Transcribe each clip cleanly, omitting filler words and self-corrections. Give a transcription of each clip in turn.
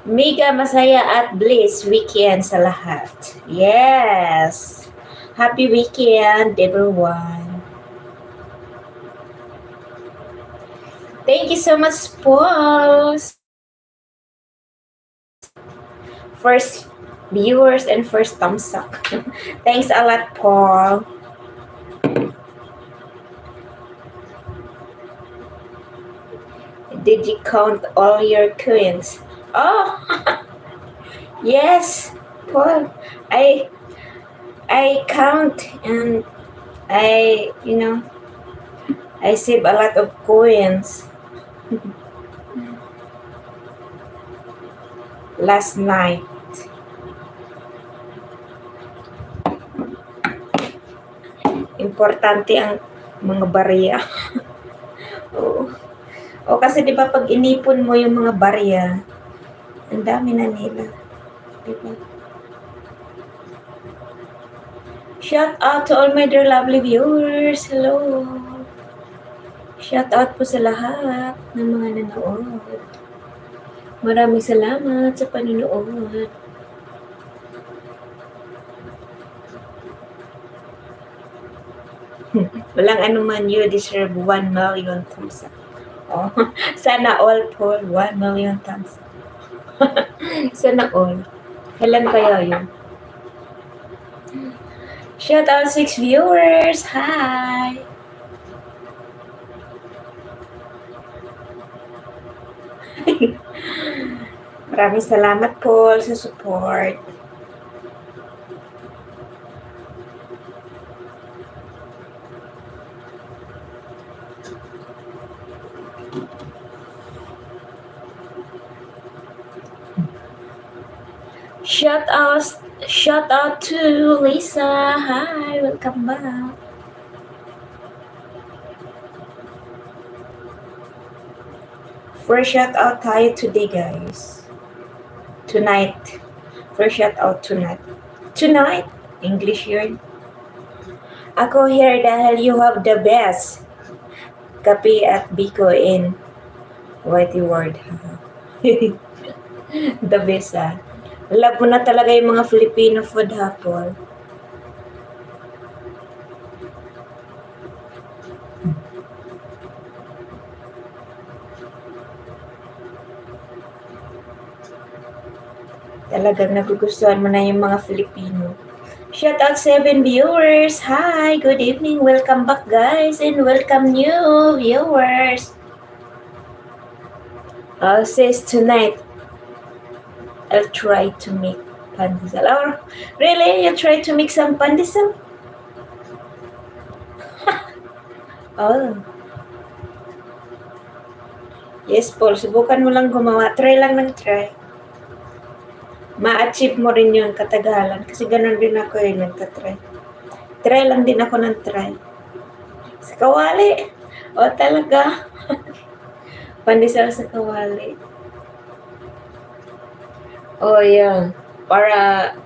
Mega masaya at bliss weekend sa lahat. Yes! Happy weekend, everyone. Thank you so much, Paul. First viewers and first thumbs up. Thanks a lot, Paul. Did you count all your coins? Oh, yes, Paul. I count and I I save a lot of coins last night. Importante ang mga barya. Oo. O kasi 'di ba pag inipon mo yung mga barya, ang dami na nila. 'Di ba? Shout out to all my dear lovely viewers. Hello. Shout out po sa lahat ng mga nanonood. Maraming salamat sa panonood. Walang anuman, you deserve 1 million thumbs up. Oh, sana all po 1 million thumbs up. Sana all. Kailan kaya yun? Shout out 6 viewers. Hi! Maraming salamat po sa support. Shout out to Lisa. Hi, welcome back. First shout out tayo today, guys. Tonight. First shout out tonight. Tonight? English yun. Ako here dahil you have the best. Kape at Biko in Whitey word. The best, ah. Love mo na talaga yung mga Filipino food, ha, Paul. Talagang nagugustuhan mo na yung mga Filipino. Shout out 7 viewers. Hi, good evening. Welcome back, guys, and welcome new viewers. Says tonight, I'll try to make pandesal. Or really, you try to make some pandesal? Oh. Yes, Paul. Subukan mo lang gumawa. Try lang ng try. Ma-achieve mo rin yun, katagalan. Kasi ganun din ako yun, nagtatry. Try lang din ako ng try. Sa kawali. O talaga. Pandesal sa kawali. O yan. Para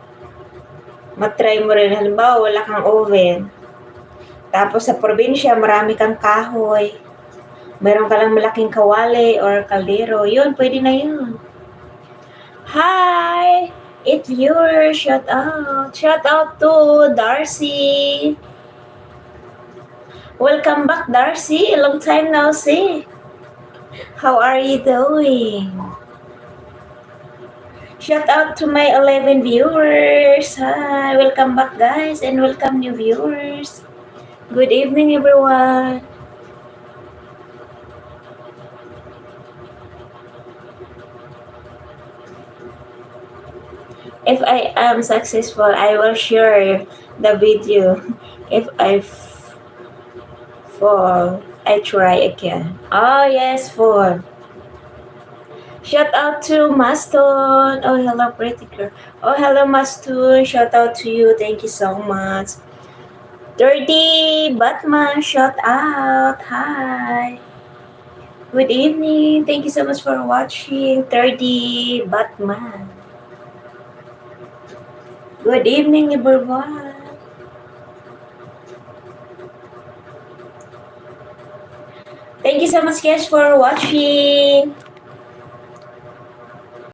matry mo rin. Halimbawa, wala kang oven. Tapos sa probinsya, marami kang kahoy. Meron ka lang malaking kawali or kaldero. Yun, pwede na yun. Hi! 8 viewers, shout out. Shout out to Darcy. Welcome back, Darcy. Long time no see. How are you doing? Shout out to my 11 viewers. Hi, welcome back, guys, and welcome new viewers. Good evening, everyone. If I am successful, I will share the video. If I fall, I try again. Oh, yes, fall. Shout out to Maston. Oh, hello, pretty girl. Oh, hello, Maston. Shout out to you. Thank you so much. Dirty Batman, shout out. Hi. Good evening. Thank you so much for watching. Dirty Batman. Good evening, everyone. Thank you so much, guys, for watching.